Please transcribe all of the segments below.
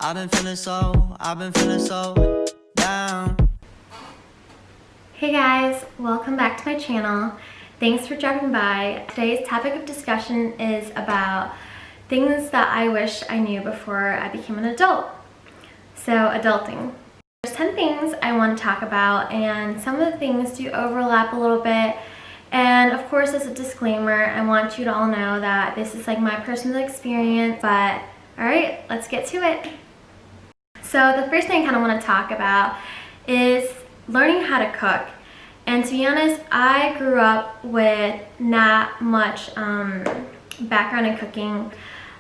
I've been feeling so down. Hey guys, welcome back to my channel. Thanks for dropping by. Today's topic of discussion is about things that I wish I knew before I became an adult. So, adulting. There's 10 things I want to talk about, and some of the things do overlap a little bit. And of course, as a disclaimer, I want you to all know that this is like my personal experience, but alright, let's get to it. So the first thing I kind of want to talk about is learning how to cook. And to be honest, I grew up with not much background in cooking.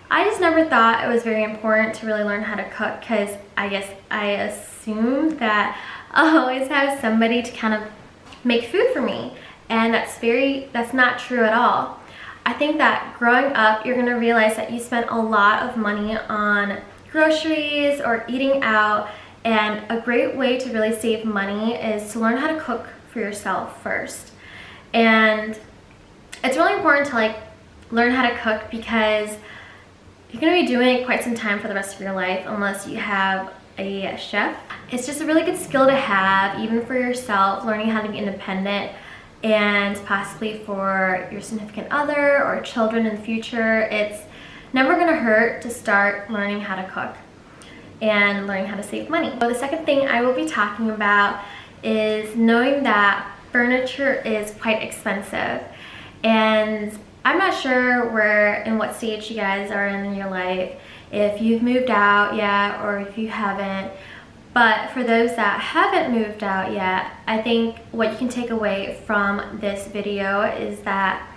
I just never thought it was very important to really learn how to cook because I guess I assumed that I'll always have somebody to kind of make food for me. And that's not true at all. I think that growing up, you're gonna realize that you spent a lot of money on groceries or eating out, and a great way to really save money is to learn how to cook for yourself first. And it's really important to learn how to cook because you're gonna be doing it quite some time for the rest of your life unless you have a chef. It's just a really good skill to have, even for yourself, learning how to be independent, and possibly for your significant other or children in the future. It's never gonna hurt to start learning how to cook and learning how to save money. So the second thing I will be talking about is knowing that furniture is quite expensive. And I'm not sure in what stage you guys are in your life, if you've moved out yet or if you haven't. But for those that haven't moved out yet, I think what you can take away from this video is that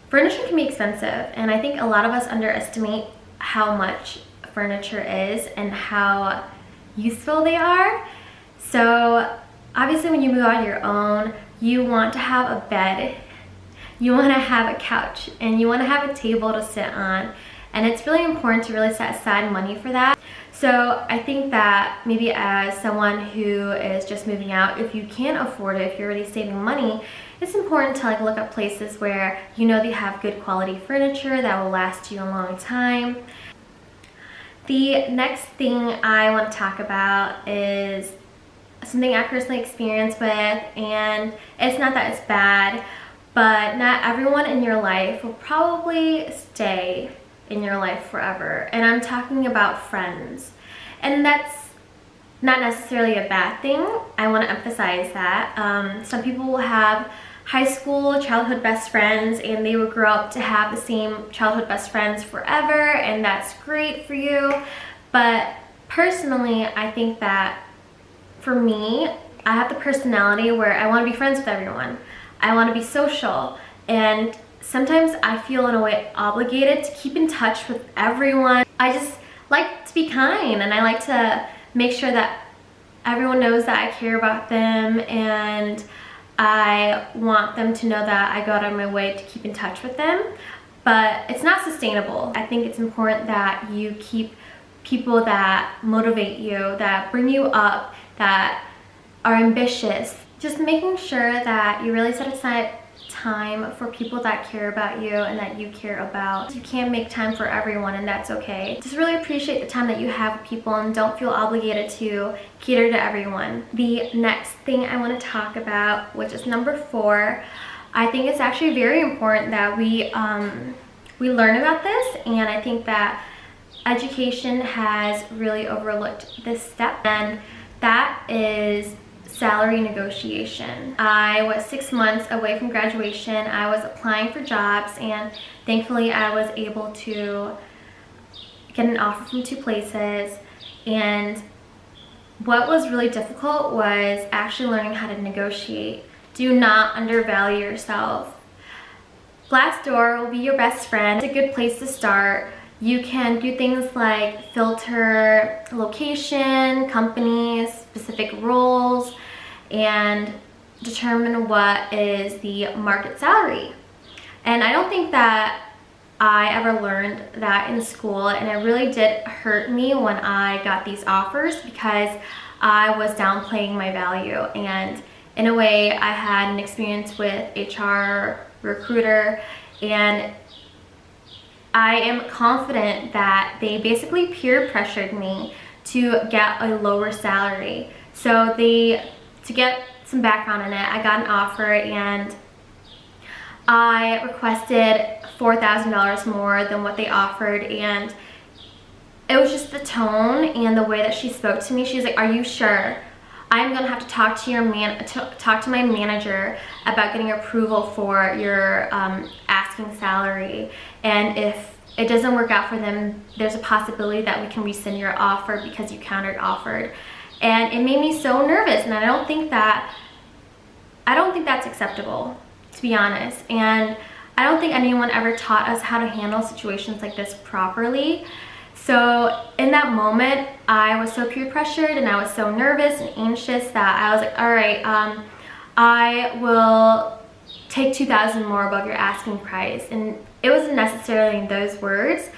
furniture can be expensive, and I think a lot of us underestimate how much furniture is and how useful they are. So obviously when you move out on your own, you want to have a bed, you want to have a couch, and you want to have a table to sit on. And it's really important to really set aside money for that. So I think that maybe as someone who is just moving out, if you can't afford it, if you're already saving money, it's important to look up places where you know they have good quality furniture that will last you a long time. The next thing I want to talk about is something I personally experienced with, and it's not that it's bad, but not everyone in your life will probably stay in your life forever. And I'm talking about friends. And that's not necessarily a bad thing. I want to emphasize that. Some people will have high school childhood best friends, and they will grow up to have the same childhood best friends forever, and that's great for you. But personally, I think that for me, I have the personality where I want to be friends with everyone. I want to be social, and sometimes I feel in a way obligated to keep in touch with everyone. I just like to be kind, and I like to make sure that everyone knows that I care about them, and I want them to know that I go out of my way to keep in touch with them. But it's not sustainable. I think it's important that you keep people that motivate you, that bring you up, that are ambitious. Just making sure that you really set aside time for people that care about you and that you care about. You can't make time for everyone, and that's okay. Just really appreciate the time that you have with people and don't feel obligated to cater to everyone. The next thing I want to talk about, which is number 4, I think it's actually very important that we learn about this, and I think that education has really overlooked this step, and that is salary negotiation. I was 6 months away from graduation. I was applying for jobs, and thankfully I was able to get an offer from 2 places. And what was really difficult was actually learning how to negotiate. Do not undervalue yourself. Glassdoor will be your best friend. It's a good place to start. You can do things like filter location, companies, specific roles, and determine what is the market salary. And I don't think that I ever learned that in school, and it really did hurt me when I got these offers because I was downplaying my value. And in a way, I had an experience with HR recruiter, and I am confident that they basically peer pressured me to get a lower salary. So to get some background in it, I got an offer and I requested $4,000 more than what they offered, and it was just the tone and the way that she spoke to me. She was like, "Are you sure? I'm gonna have to talk to talk to my manager about getting approval for your asking salary, and if it doesn't work out for them, there's a possibility that we can rescind your offer because you countered offered." And it made me so nervous, and I don't think that's acceptable, to be honest. And I don't think anyone ever taught us how to handle situations like this properly. So in that moment, I was so peer pressured and I was so nervous and anxious that I was like, all right, I will take $2,000 more above your asking price. And it wasn't necessarily in those words,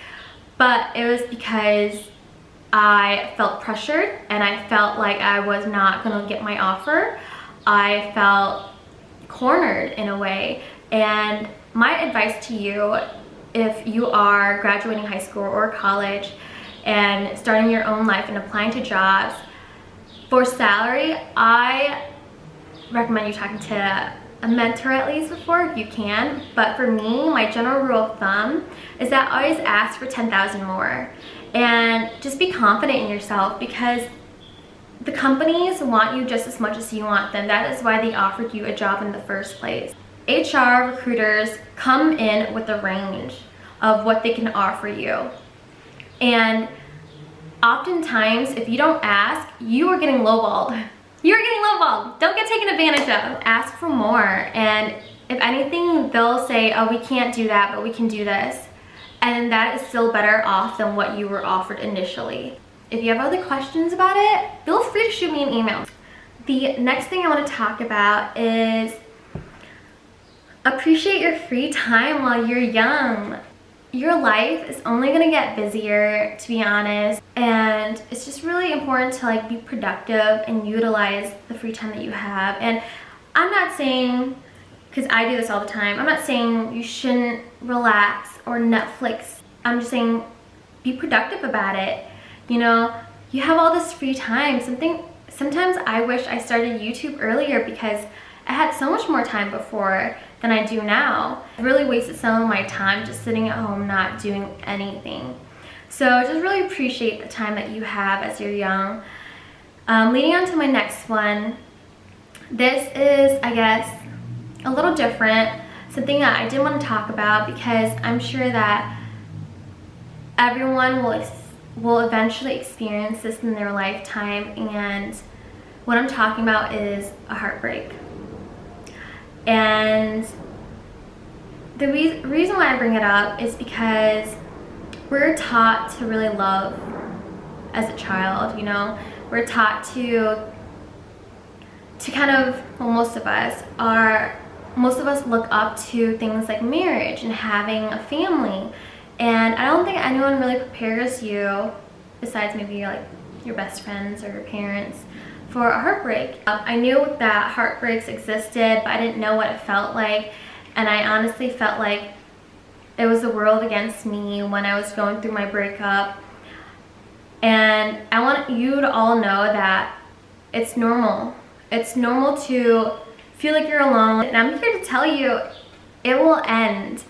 but it was because I felt pressured and I felt like I was not gonna get my offer. I felt cornered in a way. And my advice to you, if you are graduating high school or college and starting your own life and applying to jobs, for salary, I recommend you talking to a mentor at least before, if you can. But for me, my general rule of thumb is that always ask for $10,000 more. And just be confident in yourself, because the companies want you just as much as you want them. That is why they offered you a job in the first place. HR recruiters come in with a range of what they can offer you. And oftentimes, if you don't ask, you are getting lowballed. You're getting lowballed. Don't get taken advantage of. Ask for more. And if anything, they'll say, "Oh, we can't do that, but we can do this." And that is still better off than what you were offered initially. If you have other questions about it, feel free to shoot me an email. The next thing I want to talk about is appreciate your free time while you're young. Your life is only going to get busier, to be honest, and it's just really important to be productive and utilize the free time that you have. And I'm not saying, because I do this all the time, I'm not saying you shouldn't relax or Netflix. I'm just saying be productive about it. You know, you have all this free time. Sometimes I wish I started YouTube earlier, because I had so much more time before than I do now. I really wasted some of my time just sitting at home not doing anything. So just really appreciate the time that you have as you're young. Leading on to my next one, this is, I guess, a little different, something that I did want to talk about because I'm sure that everyone will eventually experience this in their lifetime, and what I'm talking about is a heartbreak. And the reason why I bring it up is because we're taught to really love as a child, you know? We're taught to kind of, well, most of us look up to things like marriage and having a family. And I don't think anyone really prepares you, besides maybe your best friends or your parents, for a heartbreak. I knew that heartbreaks existed, but I didn't know what it felt like. And I honestly felt like it was the world against me when I was going through my breakup. And I want you to all know that it's normal. It's normal to feel like you're alone. And I'm here to tell you, it will end.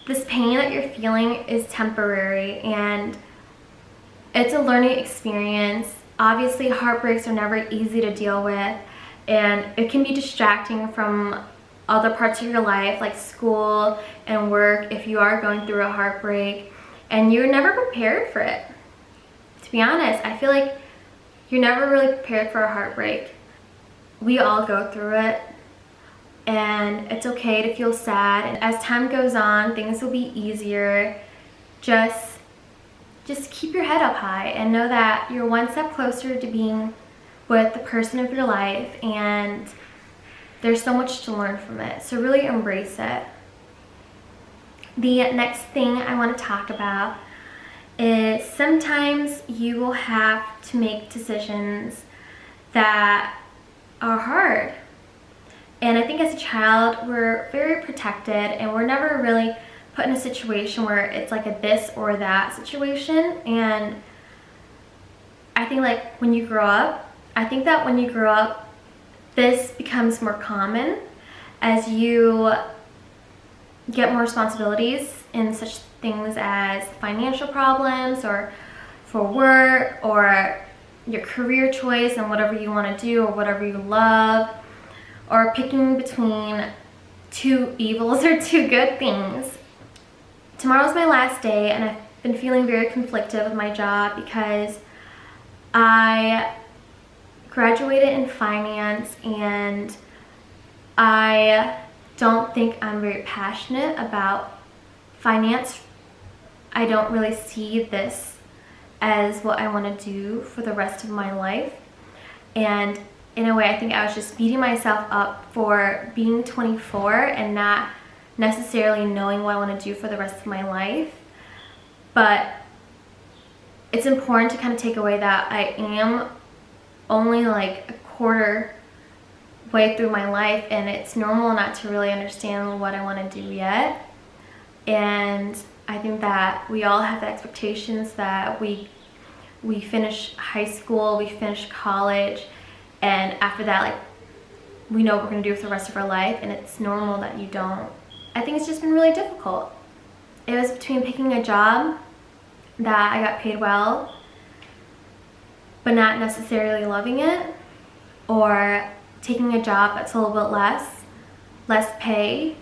This pain that you're feeling is temporary, and it's a learning experience. Obviously, heartbreaks are never easy to deal with, and it can be distracting from other parts of your life, like school and work, if you are going through a heartbreak, and you're never prepared for it. To be honest, I feel like you're never really prepared for a heartbreak. We all go through it, and it's okay to feel sad. And as time goes on, things will be easier. Just keep your head up high and know that you're one step closer to being with the person of your life, and there's so much to learn from it. So really embrace it. The next thing I want to talk about is sometimes you will have to make decisions that are hard. And I think as a child, we're very protected and we're never really put in a situation where it's like a this or that situation. And I think like when you grow up, this becomes more common as you get more responsibilities in such things as financial problems or for work or your career choice and whatever you want to do or whatever you love, or picking between two evils or two good things. Tomorrow's my last day and I've been feeling very conflicted with my job because I graduated in finance and I don't think I'm very passionate about finance. I don't really see this as what I want to do for the rest of my life. And in a way, I think I was just beating myself up for being 24 and not necessarily knowing what I want to do for the rest of my life. But it's important to kind of take away that I am only like a quarter way through my life, and it's normal not to really understand what I want to do yet. And I think that we all have the expectations that we finish high school, we finish college, and after that, like, we know what we're going to do for the rest of our life, and it's normal that you don't. I think it's just been really difficult. It was between picking a job that I got paid well but not necessarily loving it, or taking a job that's a little bit less pay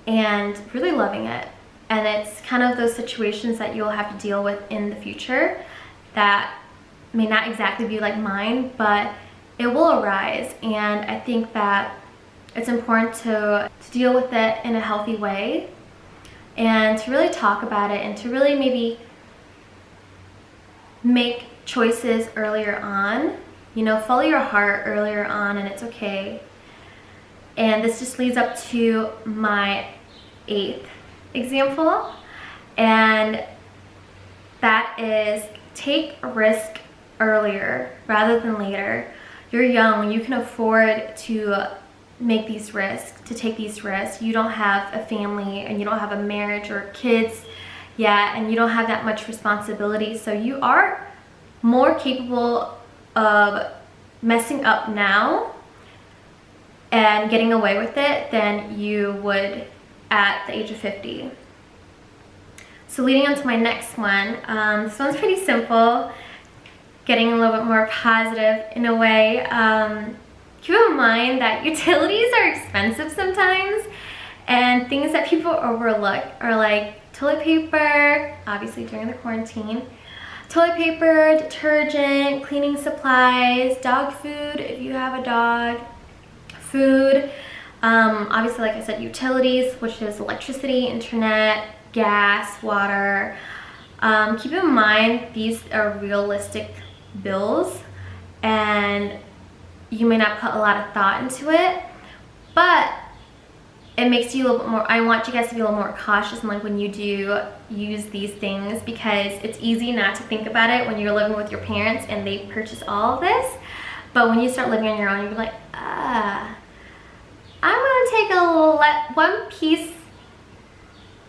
and really loving it. And it's kind of those situations that you'll have to deal with in the future that may not exactly be like mine, but it will arise. And I think that it's important to deal with it in a healthy way and to really talk about it and to really maybe make choices earlier on. You know, follow your heart earlier on, and it's okay. And this just leads up to my 8th example, and that is take a risk earlier rather than later. You're young, you can afford to make these risks, to take these risks. You don't have a family and you don't have a marriage or kids yet, and you don't have that much responsibility, so you are more capable of messing up now and getting away with it than you would at the age of 50. So leading on to my next one, this one's pretty simple, getting a little bit more positive in a way. Keep in mind that utilities are expensive sometimes, and things that people overlook are like toilet paper, obviously during the quarantine, toilet paper, detergent, cleaning supplies, dog food if you have a dog, food, obviously like I said, utilities, which is electricity, internet, gas, water. Keep in mind these are realistic bills and you may not put a lot of thought into it, but it makes you a little bit more, I want you guys to be a little more cautious in like when you do use these things, because it's easy not to think about it when you're living with your parents and they purchase all of this. But when you start living on your own, you're like, I'm gonna take one piece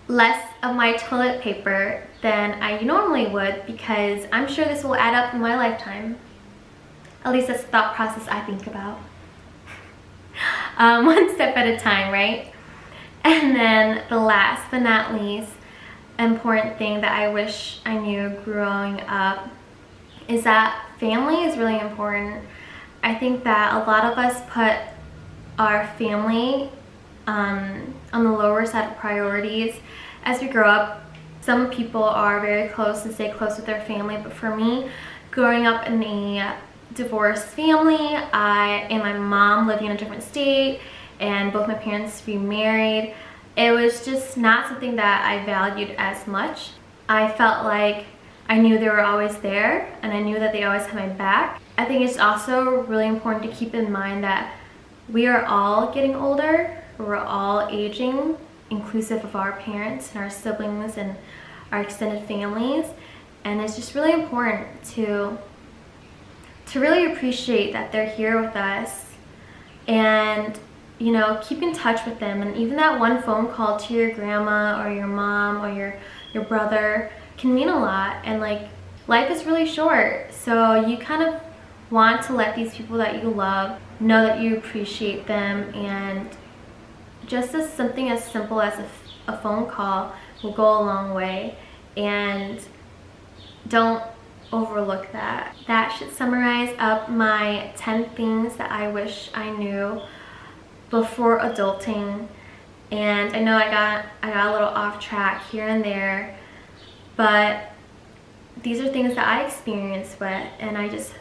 less of my toilet paper than I normally would, because I'm sure this will add up in my lifetime. At least that's the thought process I think about. One step at a time, right? And then the last but not least important thing that I wish I knew growing up is that family is really important. I think that a lot of us put our family on the lower side of priorities as we grow up. Some people are very close and stay close with their family, but for me, growing up in a divorced family, and my mom living in a different state, and both my parents remarried, it was just not something that I valued as much. I felt like I knew they were always there, and I knew that they always had my back. I think it's also really important to keep in mind that we are all getting older, we're all aging, inclusive of our parents and our siblings and our extended families, and it's just really important to really appreciate that they're here with us and you know, keep in touch with them. And even that one phone call to your grandma or your mom or your brother can mean a lot. And like, life is really short, so you kind of want to let these people that you love know that you appreciate them, and just as something as simple as a phone call will go a long way. And don't overlook that. That should summarize up my 10 things that I wish I knew before adulting. And I know I got a little off track here and there, but these are things that I experienced with, and I just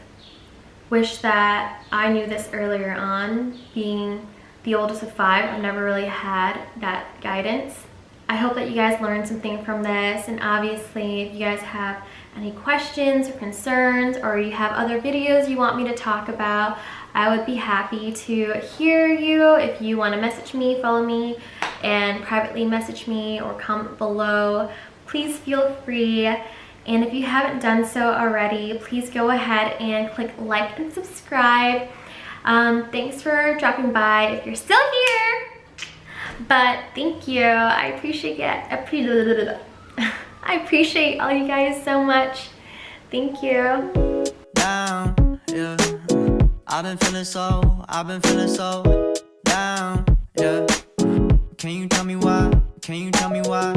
wish that I knew this earlier on. Being the oldest of 5, I've never really had that guidance. I hope that you guys learned something from this, and obviously if you guys have any questions or concerns, or you have other videos you want me to talk about, I would be happy to hear you. If you want to message me, follow me, and privately message me or comment below, please feel free. And if you haven't done so already, please go ahead and click like and subscribe. Thanks for dropping by if you're still here. But thank you. I appreciate it. I appreciate all you guys so much. Thank you. Down, yeah. I've been feeling so down, yeah. Can you tell me why? Can you tell me why?